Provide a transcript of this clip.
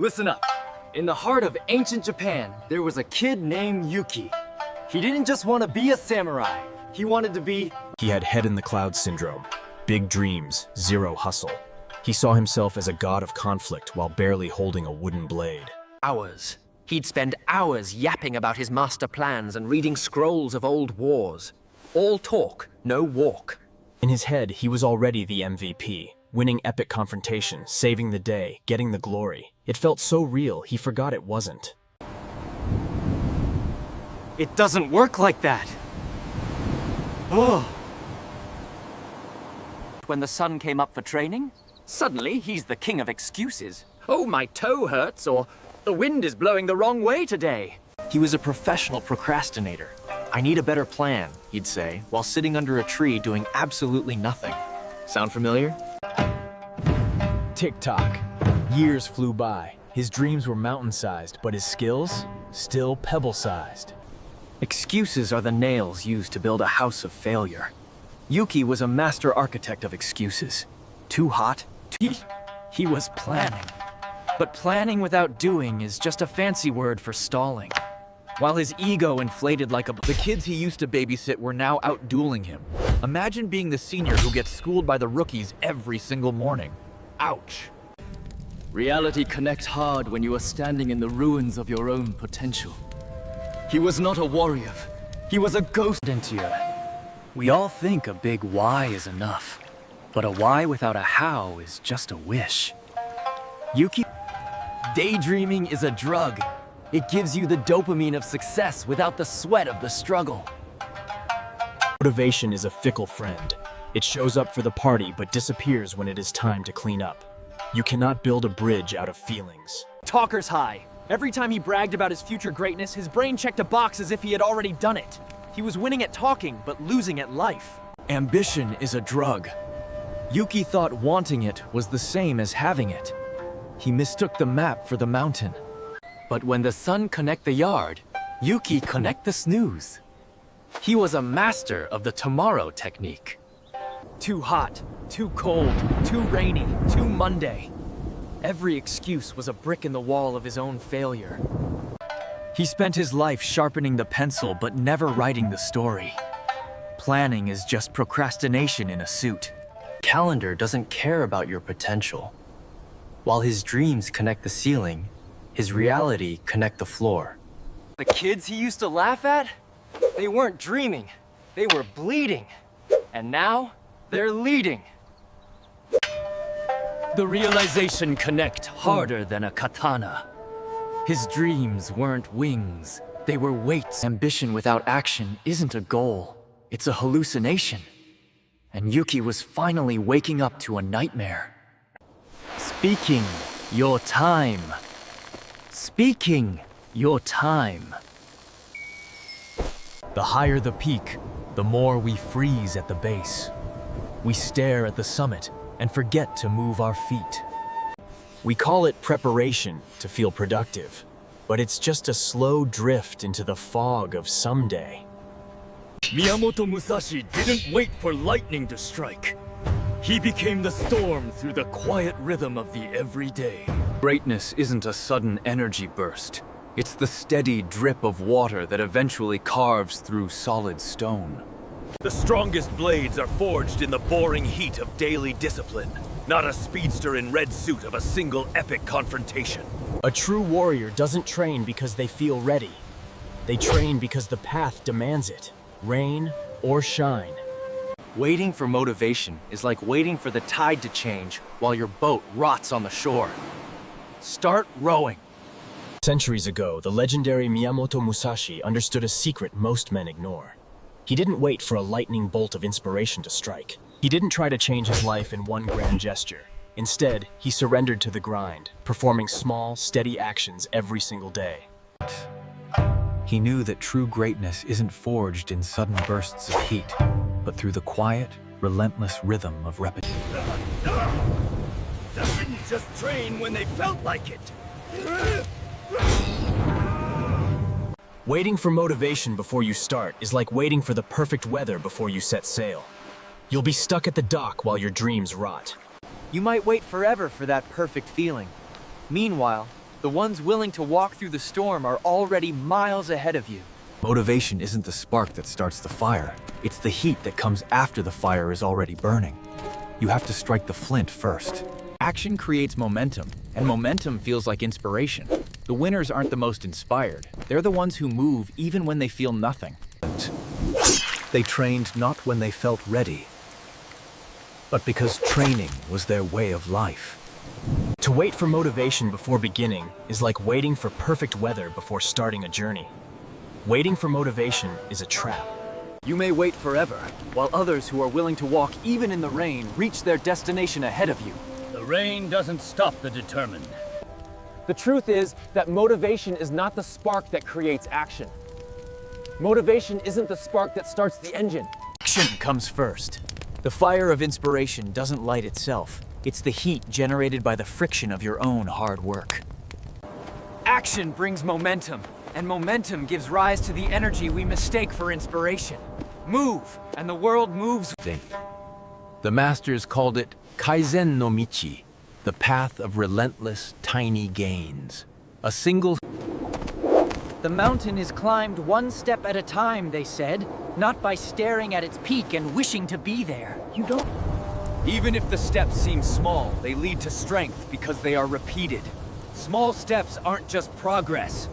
Listen up. In the heart of ancient Japan, there was a kid named Yuki. He didn't just want to be a samurai. He wanted to be... He had head in the clouds syndrome. Big dreams, zero hustle. He saw himself as a god of conflict while barely holding a wooden blade. Hours. He'd spend hours yapping about his master plans and reading scrolls of old wars. All talk, no walk. In his head, he was already the MVP, winning epic confrontation, saving the day, getting the glory. It felt so real, he forgot it wasn't. It doesn't work like that. Oh. When the sun came up for training, suddenly he's the king of excuses. Oh, my toe hurts, or the wind is blowing the wrong way today. He was a professional procrastinator. I need a better plan, he'd say, while sitting under a tree doing absolutely nothing. Sound familiar? Tick-tock. Years flew by. His dreams were mountain-sized, but his skills, still pebble-sized. Excuses are the nails used to build a house of failure. Yuki was a master architect of excuses. Too hot. He was planning. But planning without doing is just a fancy word for stalling. While his ego inflated like a... The kids he used to babysit were now out dueling him. Imagine being the senior who gets schooled by the rookies every single morning. Ouch. Reality connects hard when you are standing in the ruins of your own potential. He was not a warrior. He was a ghost into you. We all think a big why is enough. But a why without a how is just a wish. Yuki... Daydreaming is a drug. It gives you the dopamine of success without the sweat of the struggle. Motivation is a fickle friend. It shows up for the party but disappears when it is time to clean up. You cannot build a bridge out of feelings. Talker's high. Every time he bragged about his future greatness, his brain checked a box as if he had already done it. He was winning at talking, but losing at life. Ambition is a drug. Yuki thought wanting it was the same as having it. He mistook the map for the mountain. But when the sun connect the yard, Yuki connect the snooze. He was a master of the tomorrow technique. Too hot, too cold, too rainy, too Monday. Every excuse was a brick in the wall of his own failure. He spent his life sharpening the pencil but never writing the story. Planning is just procrastination in a suit. Calendar doesn't care about your potential. While his dreams connect the ceiling, his reality connect the floor. The kids he used to laugh at? They weren't dreaming. They were bleeding. And now, they're leading. The realization connect harder than a katana. His dreams weren't wings, they were weights. Ambition without action isn't a goal, it's a hallucination. And Yuki was finally waking up to a nightmare. Speaking your time. Speaking your time. The higher the peak, the more we freeze at the base. We stare at the summit and forget to move our feet. We call it preparation to feel productive, but it's just a slow drift into the fog of someday. Miyamoto Musashi didn't wait for lightning to strike. He became the storm through the quiet rhythm of the everyday. Greatness isn't a sudden energy burst. It's the steady drip of water that eventually carves through solid stone. The strongest blades are forged in the boring heat of daily discipline, not a speedster in red suit of a single epic confrontation. A true warrior doesn't train because they feel ready. They train because the path demands it, rain or shine. Waiting for motivation is like waiting for the tide to change while your boat rots on the shore. Start rowing. Centuries ago, the legendary Miyamoto Musashi understood a secret most men ignore. He didn't wait for a lightning bolt of inspiration to strike. He didn't try to change his life in one grand gesture. Instead, he surrendered to the grind, performing small, steady actions every single day. He knew that true greatness isn't forged in sudden bursts of heat, but through the quiet, relentless rhythm of repetition. Didn't just train when they felt like it. Waiting for motivation before you start is like waiting for the perfect weather before you set sail. You'll be stuck at the dock while your dreams rot. You might wait forever for that perfect feeling. Meanwhile, The ones willing to walk through the storm are already miles ahead of you. Motivation isn't the spark that starts the fire. It's the heat that comes after the fire is already burning. You have to strike the flint first. Action creates momentum, and momentum feels like inspiration. The winners aren't the most inspired. They're the ones who move even when they feel nothing. They trained not when they felt ready, but because training was their way of life. To wait for motivation before beginning is like waiting for perfect weather before starting a journey. Waiting for motivation is a trap. You may wait forever, while others who are willing to walk even in the rain reach their destination ahead of you. The rain doesn't stop the determined. The truth is that motivation is not the spark that creates action. Motivation isn't the spark that starts the engine. Action comes first. The fire of inspiration doesn't light itself. It's the heat generated by the friction of your own hard work. Action brings momentum, and momentum gives rise to the energy we mistake for inspiration. Move, and the world moves. The masters called it Kaizen no Michi, the path of relentless, tiny gains. A single... The mountain is climbed one step at a time, they said, not by staring at its peak and wishing to be there. You don't... Even if the steps seem small, they lead to strength because they are repeated. Small steps aren't just progress,